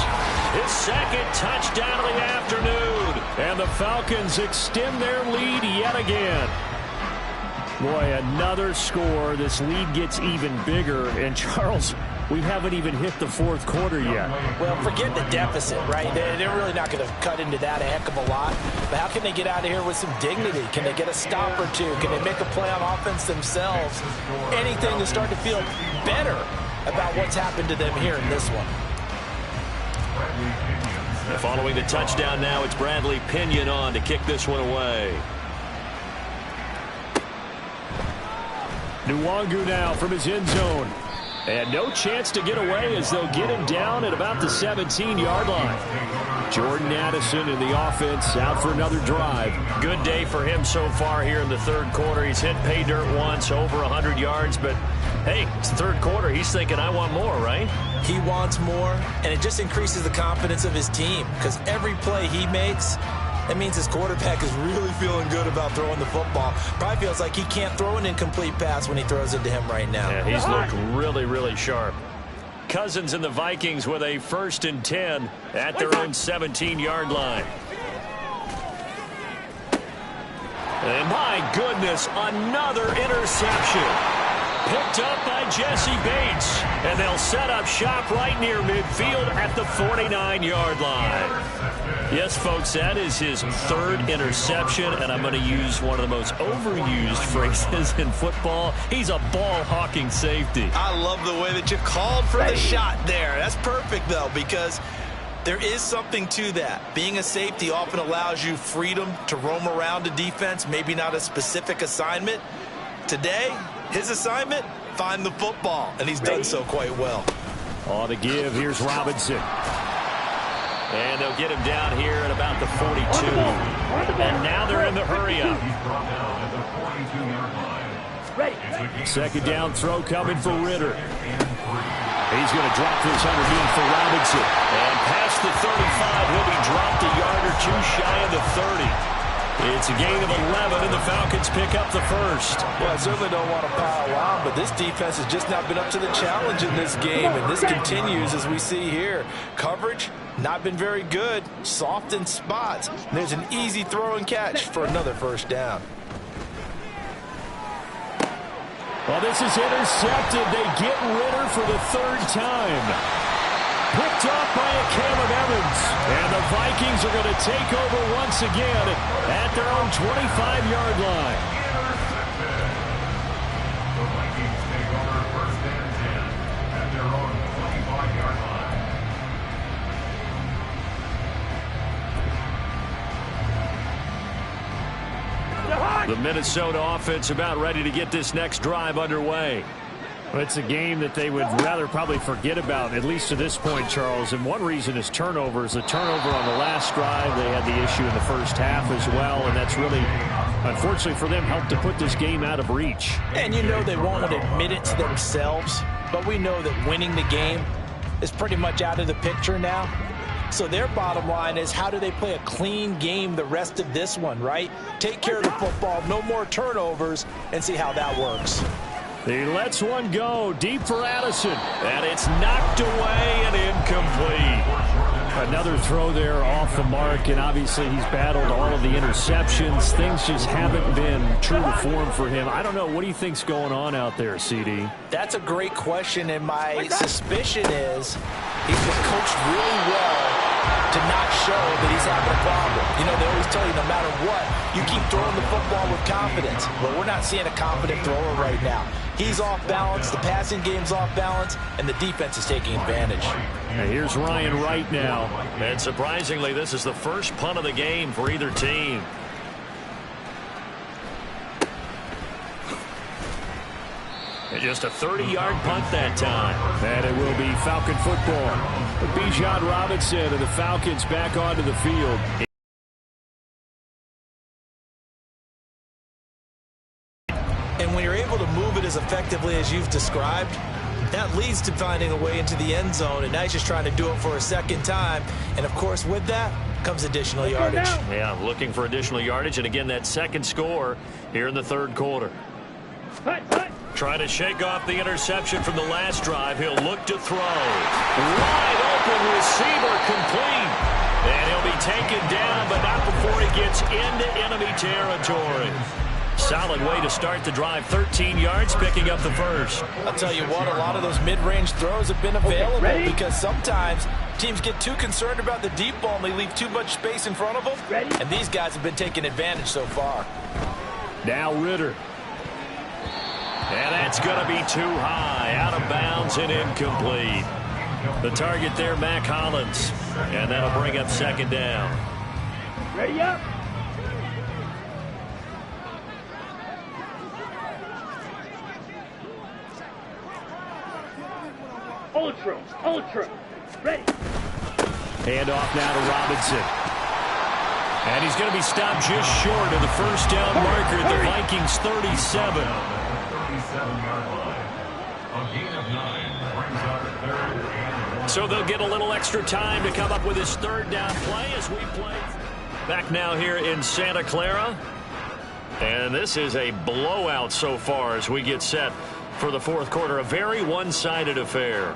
Speaker 1: his 2nd touchdown of the afternoon. And the Falcons extend their lead yet again. Boy, another score. This lead gets even bigger. And Charles, we haven't even hit the 4th quarter yet.
Speaker 2: Well, forget the deficit, right? They're really not going to cut into that a heck of a lot. But how can they get out of here with some dignity? Can they get a stop or two? Can they make a play on offense themselves? Anything to start to feel better about what's happened to them here in this one.
Speaker 1: Following the touchdown now, it's Bradley Pinion on to kick this one away. Nwangu now from his end zone. And no chance to get away as they'll get him down at about the 17-yard line. Jordan Addison in the offense out for another drive. Good day for him so far here in the 3rd quarter. He's hit pay dirt once, over 100 yards, but hey, it's the 3rd quarter. He's thinking, I want more, right?
Speaker 2: He wants more, and it just increases the confidence of his team because every play he makes, that means his quarterback is really feeling good about throwing the football. Probably feels like he can't throw an incomplete pass when he throws it to him right now.
Speaker 1: Yeah, he's looked really, really sharp. Cousins and the Vikings with a 1st and 10 at their own 17-yard line. And my goodness, another interception.
Speaker 5: picked up by Jesse Bates. And they'll set up shop right near midfield at the 49-yard line. Yes, folks, that is his third interception, and I'm going to use one of the most overused phrases in football. He's a ball-hawking safety.
Speaker 2: I love the way that you called for the shot there. That's perfect, though, because there is something to that. Being a safety often allows you freedom to roam around a defense, maybe not a specific assignment. Today, his assignment, find the football, and he's done so quite well.
Speaker 5: On the give, here's Robinson. And they'll get him down here at about the 42. And now they're in the hurry-up. Second down throw coming for Ritter. He's going to drop this underneath for Robinson. And past the 35, he'll be dropped a yard or two shy of the 30. It's a gain of 11, and the Falcons pick up the first.
Speaker 2: Well, I certainly don't want to pile on, but this defense has just not been up to the challenge in this game, and this continues as we see here. Coverage, not been very good, soft in spots. And there's an easy throw and catch for another first down.
Speaker 5: Well, this is intercepted. They get Ritter for the third time. Picked off by a Caleb Evans. And the Vikings are going to take over once again at their own 25-yard line.
Speaker 4: The Vikings take over first and 10 at their own 25-yard line.
Speaker 5: The Minnesota offense about ready to get this next drive underway. Well, it's a game that they would rather probably forget about, at least to this point, Charles. And one reason is turnovers. The turnover on the last drive, they had the issue in the first half as well. And that's really, unfortunately for them, helped to put this game out of reach.
Speaker 2: And you know they won't admit it to themselves, but we know that winning the game is pretty much out of the picture now. So their bottom line is, how do they play a clean game the rest of this one, right? Take care of the football, no more turnovers, and see how that works.
Speaker 5: He lets one go deep for Addison, and it's knocked away and incomplete. Another throw there off the mark, and obviously he's battled all of the interceptions. Things just haven't been true to form for him. I don't know. What do you think's going on out there, CD?
Speaker 2: That's a great question, and my suspicion is he's been coached really well to not show that he's having a problem. You know, they always tell you no matter what, you keep throwing the football with confidence. But we're not seeing a confident thrower right now. He's off balance, the passing game's off balance, and the defense is taking advantage.
Speaker 5: And here's Ryan Wright now. And surprisingly, this is the first punt of the game for either team. And just a 30-yard punt that time. And it will be Falcon football. Bijan Robinson and the Falcons back onto the field.
Speaker 2: And when you're able to move it as effectively as you've described, that leads to finding a way into the end zone, and now he's just trying to do it for a second time. And, of course, with that comes additional yardage.
Speaker 5: Yeah, looking for additional yardage, and again, that second score here in the third quarter. Trying to shake off the interception from the last drive. He'll look to throw. Wide open receiver complete. And he'll be taken down, but not before he gets into enemy territory. Solid way to start the drive. 13 yards, picking up the first.
Speaker 2: I'll tell you what, a lot of those mid-range throws have been available because sometimes teams get too concerned about the deep ball and they leave too much space in front of them. And these guys have been taking advantage so far.
Speaker 5: Now Ritter. And that's going to be too high. Out of bounds and incomplete. The target there, Mac Hollins. And that'll bring up second down.
Speaker 3: Ready up. Ultra. Ready.
Speaker 5: Hand off now to Robinson. And he's going to be stopped just short of the first down marker at the Vikings 37.
Speaker 4: 37-yard line. A gain of 9 brings up third and 1.
Speaker 5: So they'll get a little extra time to come up with his third down play as we play. Back now here in Santa Clara. And this is a blowout so far as we get set for the fourth quarter. A very one-sided affair.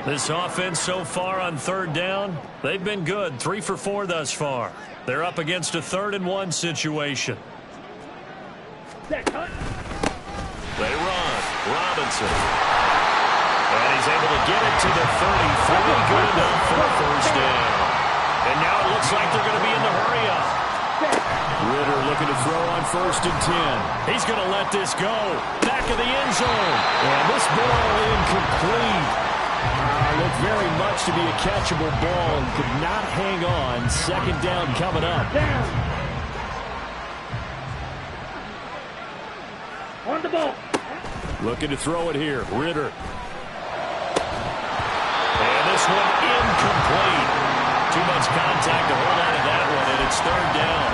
Speaker 5: This offense so far on third down, they've been good. 3 for 4 thus far. They're up against a 3rd and 1 situation. They run. Robinson. And he's able to get it to the 33. Good enough for a first down. And now it looks like they're going to be in the hurry-up. Ritter looking to throw on 1st and 10. He's going to let this go. Back of the end zone. And this ball incomplete. Looked very much to be a catchable ball and could not hang on. 2nd down coming up.
Speaker 3: On the ball.
Speaker 5: Looking to throw it here. Ritter. And this one incomplete. Too much contact to hold on to that one, and it's 3rd down.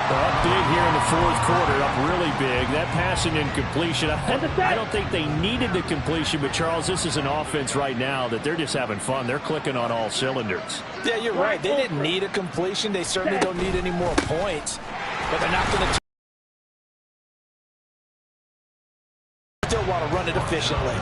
Speaker 5: Up big here in the 4th quarter, up really big. That passing incompletion, I don't think they needed the completion, but Charles, this is an offense right now that they're just having fun. They're clicking on all cylinders.
Speaker 2: Yeah, you're right. They didn't need a completion. They certainly don't need any more points, but they're not going to still want to run it efficiently.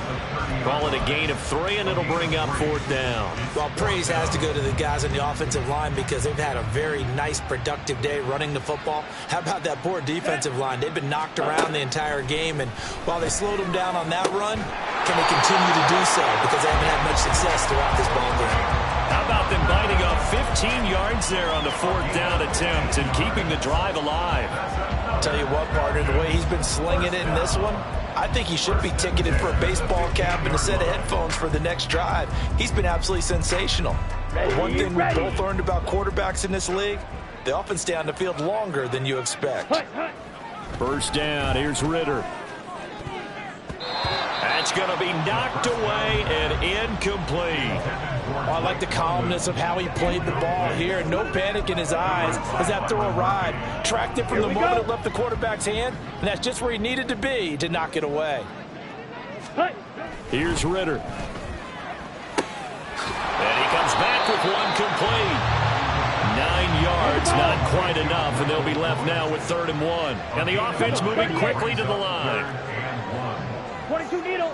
Speaker 5: Call it a gain of 3, and it'll bring up 4th down.
Speaker 2: Well, praise has to go to the guys on the offensive line because they've had a very nice, productive day running the football. How about that poor defensive line? They've been knocked around the entire game, and while they slowed them down on that run, can they continue to do so because they haven't had much success throughout this ball game?
Speaker 5: How about them biting off 15 yards there on the 4th down attempt and keeping the drive alive?
Speaker 2: I'll tell you what, partner, the way he's been slinging it in this one, I think he should be ticketed for a baseball cap and a set of headphones for the next drive. He's been absolutely sensational. One thing we both learned about quarterbacks in this league, they often stay on the field longer than you expect.
Speaker 5: 1st down, here's Ritter. That's going to be knocked away and incomplete.
Speaker 2: I like the calmness of how he played the ball here. No panic in his eyes as that throw arrived. Tracked it from the moment it left the quarterback's hand, and that's just where he needed to be to knock it away.
Speaker 5: Here's Ritter. And he comes back with one complete. 9 yards, not quite enough, and they'll be left now with 3rd and 1. And the offense moving quickly to the line.
Speaker 3: 22 needle.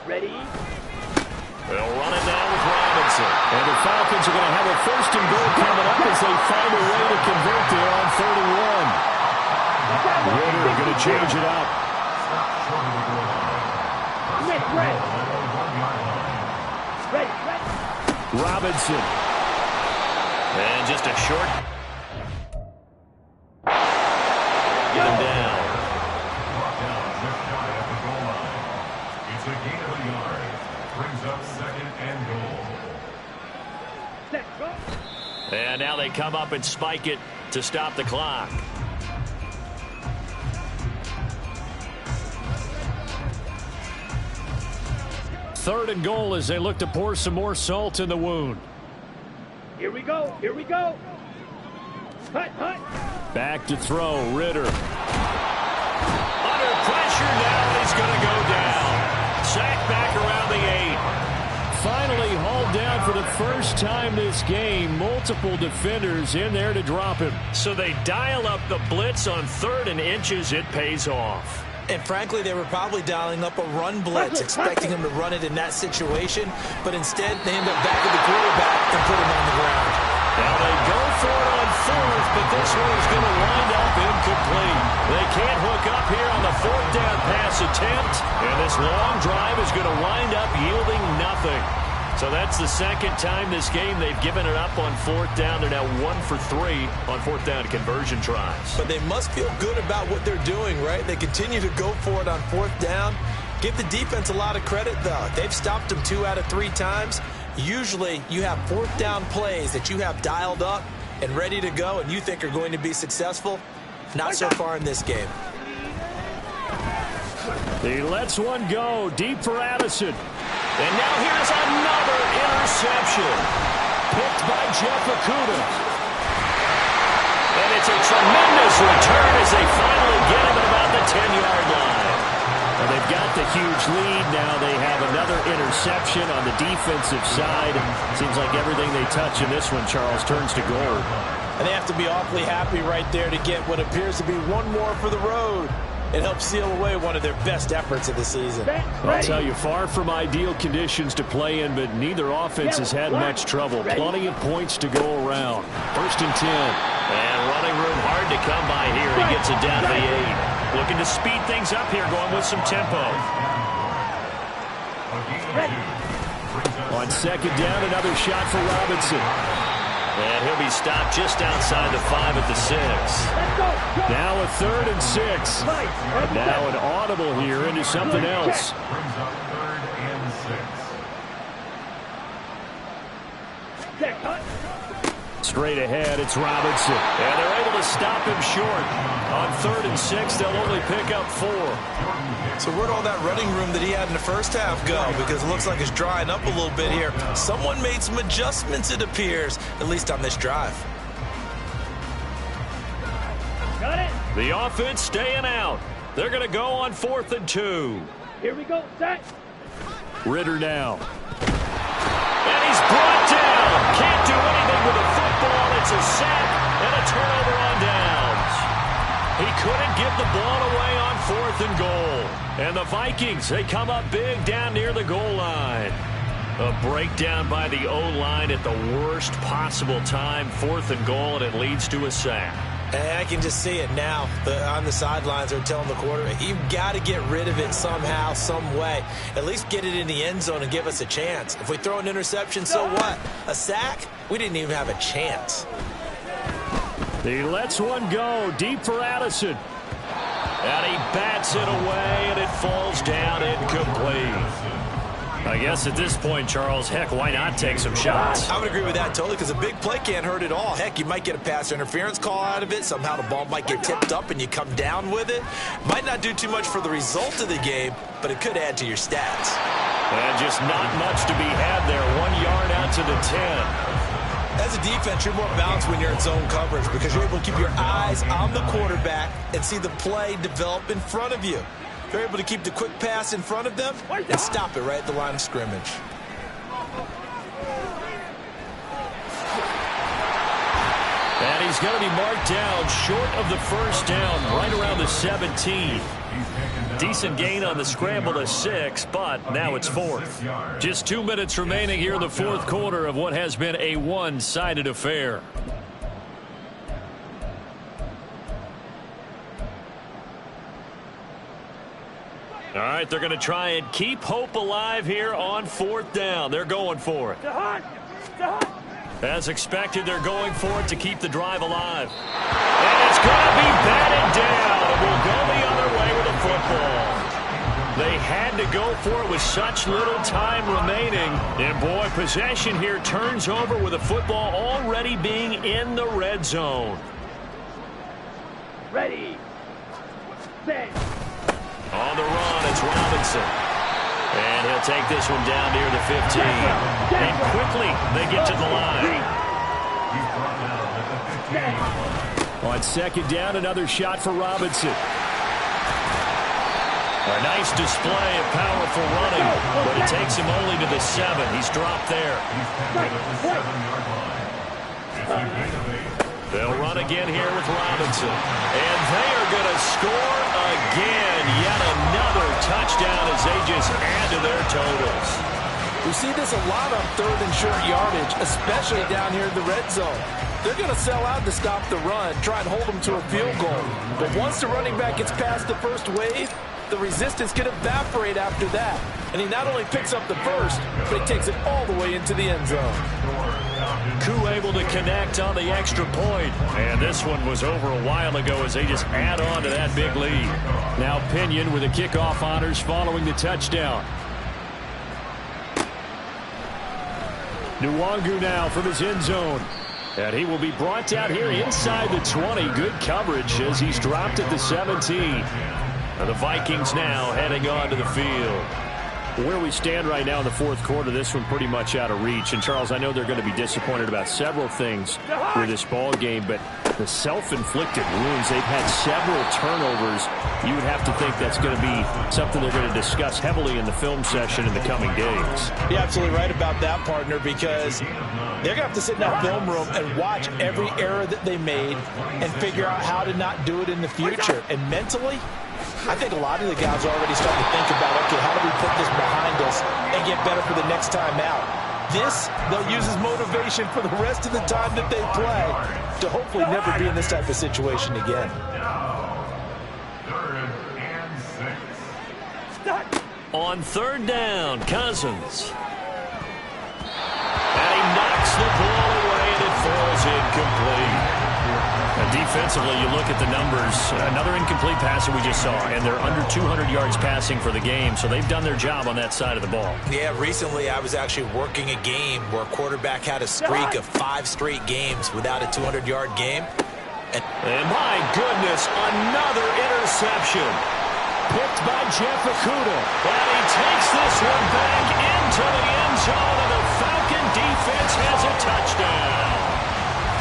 Speaker 3: Ready.
Speaker 5: They'll run it down with Robinson. And the Falcons are going to have a 1st and goal coming up as they find a way to convert there on 3rd and 1. Ritter going to change it up. Robinson. And just a short. Get him down.
Speaker 4: It's a gain of a yard. Brings up 2nd and goal.
Speaker 5: And now they come up and spike it to stop the clock. Third and goal as they look to pour some more salt in the wound.
Speaker 3: Here we go. Here we go. Hut, hut.
Speaker 5: Back to throw. Ritter. Under pressure now, and he's going to go down. Sacked back around the 8. Finally hauled down for the first time this game. Multiple defenders in there to drop him. So they dial up the blitz on 3rd and inches. It pays off.
Speaker 2: And frankly, they were probably dialing up a run blitz, expecting him to run it in that situation. But instead, they end up back at the quarterback and put him on the ground.
Speaker 5: Now they go for it on 4th, but this one is going to wind up incomplete. They can't hook up here on the 4th down pass attempt. And this long drive is going to wind up yielding nothing. So that's the 2nd time this game they've given it up on 4th down. They're now 1 for 3 on 4th down conversion tries.
Speaker 2: But they must feel good about what they're doing, right? They continue to go for it on 4th down. Give the defense a lot of credit, though. They've stopped them 2 out of 3 times. Usually, you have 4th down plays that you have dialed up and ready to go and you think are going to be successful. Not so far in this game.
Speaker 5: He lets one go deep for Addison. And now here's another interception. Picked by Jeff Okudah. And it's a tremendous return as they finally get him at about the 10-yard line. And they've got the huge lead. Now they have another interception on the defensive side. Seems like everything they touch in this one, Charles, turns to gold.
Speaker 2: And they have to be awfully happy right there to get what appears to be one more for the road. It helps seal away one of their best efforts of the season.
Speaker 5: I'll tell you, far from ideal conditions to play in, but neither offense has had much trouble. Plenty of points to go around. 1st and 10. And running room hard to come by here. He gets it down to the 8. Looking to speed things up here, going with some tempo.
Speaker 1: On second down, another shot for Robinson.
Speaker 5: And he'll be stopped just outside the 5 at the 6.
Speaker 1: Now a 3rd and 6. Now an audible here into something else.
Speaker 4: Brings up 3rd and 6.
Speaker 1: Straight ahead, it's Robinson.
Speaker 5: And they're able to stop him short. On 3rd and 6, they'll only pick up 4.
Speaker 2: So where'd all that running room that he had in the first half go? Because it looks like it's drying up a little bit here. Someone made some adjustments, it appears, at least on this drive.
Speaker 3: Got it.
Speaker 5: The offense staying out. They're going to go on 4th and 2.
Speaker 3: Here we go. Set.
Speaker 1: Ritter now.
Speaker 5: And he's brought down. Can't do anything with the football. It's a sack and a turnover on downs. He couldn't get the ball away on 4th and goal. And the Vikings, they come up big down near the goal line. A breakdown by the O-line at the worst possible time. 4th and goal, and it leads to a sack.
Speaker 2: And I can just see it now. On the sidelines, they're telling the quarterback, you've got to get rid of it somehow, some way. At least get it in the end zone and give us a chance. If we throw an interception, so what? A sack? We didn't even have a chance.
Speaker 1: He lets one go deep for Addison.
Speaker 5: And he bats it away, and it falls down incomplete. I guess at this point, Charles, heck, why not take some shots?
Speaker 2: I would agree with that totally, because a big play can't hurt at all. Heck, you might get a pass interference call out of it. Somehow the ball might get tipped up and you come down with it. Might not do too much for the result of the game, but it could add to your stats.
Speaker 5: And just not much to be had there. 1 yard out to the 10.
Speaker 2: As a defense, you're more balanced when you're in zone coverage because you're able to keep your eyes on the quarterback and see the play develop in front of you. They're able to keep the quick pass in front of them and stop it right at the line of scrimmage.
Speaker 5: And he's going to be marked down short of the first down, right around the 17. Decent gain on the scramble to 6, but now it's 4th. Just 2 minutes remaining here in the 4th quarter of what has been a one-sided affair. All right, they're going to try and keep hope alive here on 4th down. They're going for it. As expected, they're going for it to keep the drive alive. And it's going to be batted down. It will go the other way with the football. They had to go for it with such little time remaining. And, boy, possession here turns over with the football already being in the red zone.
Speaker 3: Ready. Set.
Speaker 5: On the run, it's Robinson. And he'll take this one down near the 15. And quickly, they get to the line.
Speaker 1: On second down, another shot for Robinson.
Speaker 5: A nice display of powerful running, but it takes him only to the 7. He's dropped there. They'll run again here with Robinson. And they are going to score again. Yet another touchdown as they just add to their totals.
Speaker 2: We see this a lot on 3rd and short yardage, especially down here in the red zone. They're going to sell out to stop the run, try and hold them to a field goal. But once the running back gets past the first wave, the resistance can evaporate after that. And he not only picks up the first, but he takes it all the way into the end zone.
Speaker 5: Koo able to connect on the extra point. And this one was over a while ago as they just add on to that big lead.
Speaker 1: Now Pinion with the kickoff honors following the touchdown. Nwangu now from his end zone. And he will be brought down here inside the 20. Good coverage as he's dropped at the 17.
Speaker 5: And the Vikings now heading on to the field.
Speaker 1: Where we stand right now in the 4th quarter, this one pretty much out of reach. And, Charles, I know they're going to be disappointed about several things with this ball game, but the self-inflicted wounds, they've had several turnovers. You would have to think that's going to be something they're going to discuss heavily in the film session in the coming days.
Speaker 2: You're absolutely right about that, partner, because they're going to have to sit in that film room and watch every error that they made and figure out how to not do it in the future. And mentally, I think a lot of the guys are already starting to think about, okay, how do we put this behind us and get better for the next time out? This, they'll use as motivation for the rest of the time that they play to hopefully never be in this type of situation again.
Speaker 4: 3rd and 6.
Speaker 5: On 3rd down, Cousins. And he knocks the ball away, and it falls incomplete. Defensively, you look at the numbers. Another incomplete pass that we just saw, and they're under 200 yards passing for the game, so they've done their job on that side of the ball.
Speaker 2: Yeah, recently I was actually working a game where a quarterback had a streak of 5 straight games without a 200-yard game.
Speaker 5: And my goodness, another interception. Picked by Jeff Okudah. And he takes this one back into the end zone, and the Falcon defense has a touchdown.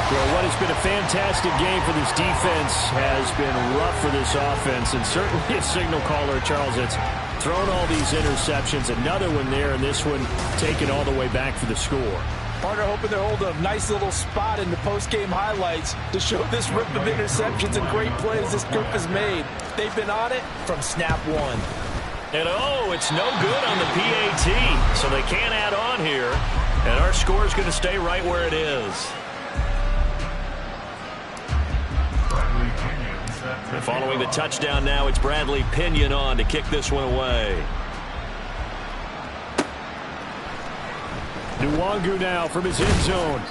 Speaker 5: Well, what has been a fantastic game for this defense has been rough for this offense, and certainly a signal caller, Charles, that's thrown all these interceptions. Another one there, and this one taken all the way back for the score.
Speaker 2: Partner hoping they're holding a nice little spot in the post-game highlights to show this rip of interceptions and great plays this group has made. They've been on it from snap one.
Speaker 5: And oh, it's no good on the PAT, so they can't add on here, and our score is going to stay right where it is. And following the touchdown now, it's Bradley Pinion on to kick this one away. Nwangu now from his end zone.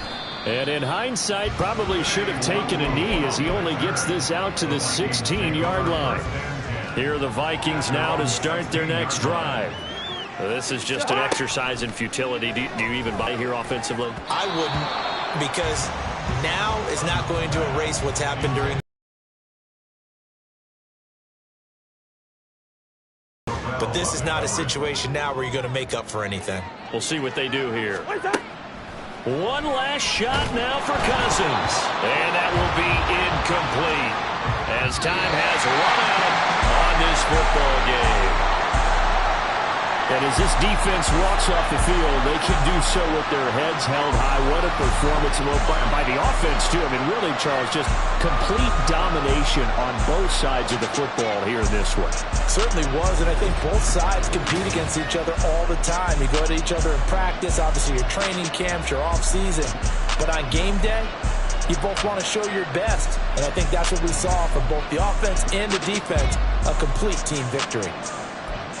Speaker 5: And in hindsight, probably should have taken a knee as he only gets this out to the 16-yard line. Here are the Vikings now to start their next drive. This is just an exercise in futility. Do you even buy here offensively?
Speaker 2: I wouldn't, because now is not going to erase what's happened during. But this is not a situation now where you're going to make up for anything.
Speaker 5: We'll see what they do here. One last shot now for Cousins. And that will be incomplete as time has run out on this football game. And as this defense walks off the field, they can do so with their heads held high. What a performance by the offense, too. I mean, really, Charles, just complete domination on both sides of the football here in this one.
Speaker 2: Certainly was, and I think both sides compete against each other all the time. You go at each other in practice, obviously your training camps, your off-season. But on game day, you both want to show your best. And I think that's what we saw from both the offense and the defense, a complete team victory.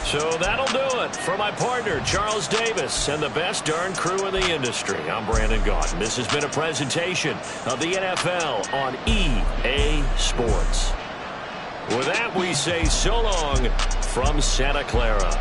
Speaker 5: So that'll do it for my partner, Charles Davis, and the best darn crew in the industry. I'm Brandon Gaudin. This has been a presentation of the NFL on EA Sports. With that, we say so long from Santa Clara.